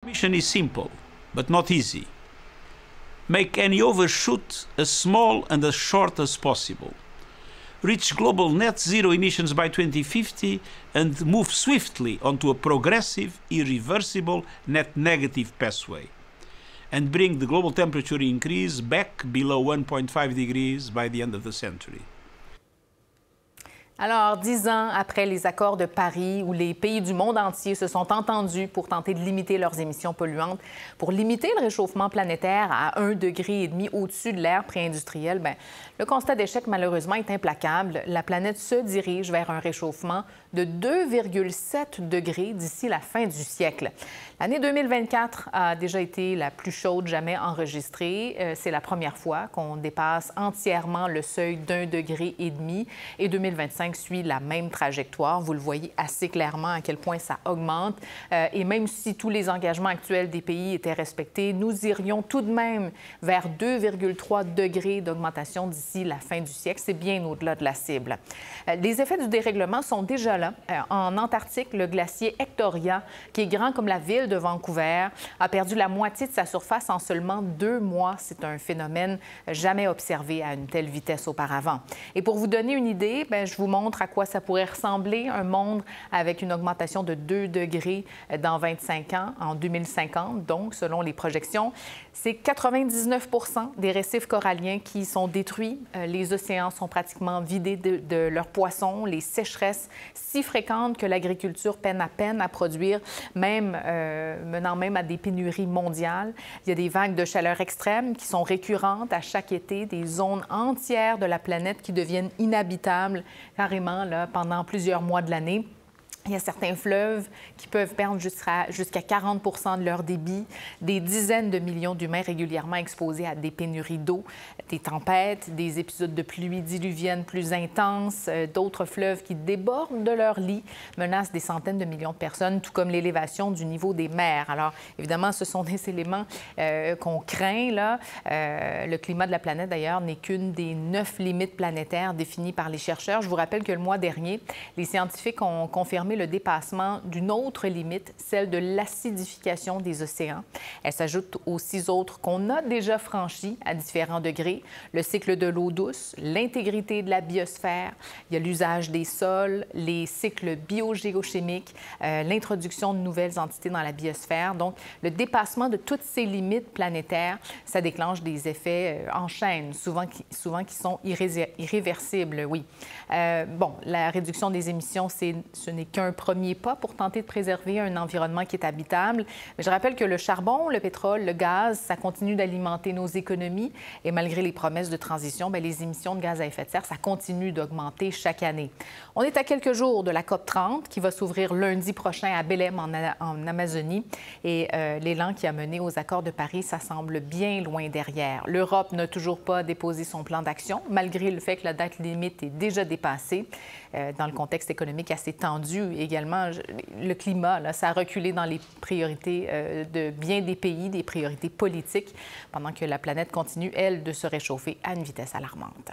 Mission is simple, but not easy. Make any overshoot as small and as short as possible. Reach global net zero emissions by 2050 and move swiftly onto a progressive, irreversible, net negative pathway. And bring the global temperature increase back below 1.5 degrees by the end of the century. Alors, 10 ans après les accords de Paris, où les pays du monde entier se sont entendus pour tenter de limiter leurs émissions polluantes, pour limiter le réchauffement planétaire à 1,5 degré au-dessus de l'ère pré-industrielle, bien, le constat d'échec, malheureusement, est implacable. La planète se dirige vers un réchauffement de 2,7 degrés d'ici la fin du siècle. L'année 2024 a déjà été la plus chaude jamais enregistrée. C'est la première fois qu'on dépasse entièrement le seuil d'1,5 degré et 2025 suit la même trajectoire. Vous le voyez assez clairement à quel point ça augmente. Et même si tous les engagements actuels des pays étaient respectés, nous irions tout de même vers 2,3 degrés d'augmentation d'ici la fin du siècle. C'est bien au-delà de la cible. Les effets du dérèglement sont déjà là. En Antarctique, le glacier Hectoria, qui est grand comme la ville de Vancouver, a perdu la moitié de sa surface en seulement 2 mois. C'est un phénomène jamais observé à une telle vitesse auparavant. Et pour vous donner une idée, bien, je vous montre à quoi ça pourrait ressembler un monde avec une augmentation de 2 degrés dans 25 ans, en 2050. Donc, selon les projections, c'est 99 des récifs coralliens qui sont détruits. Les océans sont pratiquement vidés de leurs poissons. Les sécheresses si fréquentes que l'agriculture peine à peine à produire, menant même à des pénuries mondiales. Il y a des vagues de chaleur extrêmes qui sont récurrentes à chaque été, des zones entières de la planète qui deviennent inhabitables carrément là, pendant plusieurs mois de l'année. Il y a certains fleuves qui peuvent perdre jusqu'à 40 de leur débit, des dizaines de millions d'humains régulièrement exposés à des pénuries d'eau, des tempêtes, des épisodes de pluie diluvienne plus intenses, d'autres fleuves qui débordent de leur lit, menacent des centaines de millions de personnes, tout comme l'élévation du niveau des mers. Alors, évidemment, ce sont des éléments qu'on craint, là. Le climat de la planète, d'ailleurs, n'est qu'une des 9 limites planétaires définies par les chercheurs. Je vous rappelle que le mois dernier, les scientifiques ont confirmé le dépassement d'une autre limite, celle de l'acidification des océans. Elle s'ajoute aux 6 autres qu'on a déjà franchies à différents degrés. Le cycle de l'eau douce, l'intégrité de la biosphère, il y a l'usage des sols, les cycles biogéochimiques, l'introduction de nouvelles entités dans la biosphère. Donc, le dépassement de toutes ces limites planétaires, ça déclenche des effets en chaîne, souvent qui sont irréversibles, oui. Bon, la réduction des émissions, ce n'est qu'un premier pas pour tenter de préserver un environnement qui est habitable. Mais je rappelle que le charbon, le pétrole, le gaz, ça continue d'alimenter nos économies et malgré les promesses de transition, bien, les émissions de gaz à effet de serre, ça continue d'augmenter chaque année. On est à quelques jours de la COP 30 qui va s'ouvrir lundi prochain à Belém en Amazonie et l'élan qui a mené aux accords de Paris, ça semble bien loin derrière. L'Europe n'a toujours pas déposé son plan d'action malgré le fait que la date limite est déjà dépassée. Dans le contexte économique assez tendu également, le climat, là, ça a reculé dans les priorités de bien des pays, des priorités politiques, pendant que la planète continue, elle, de se réchauffer à une vitesse alarmante.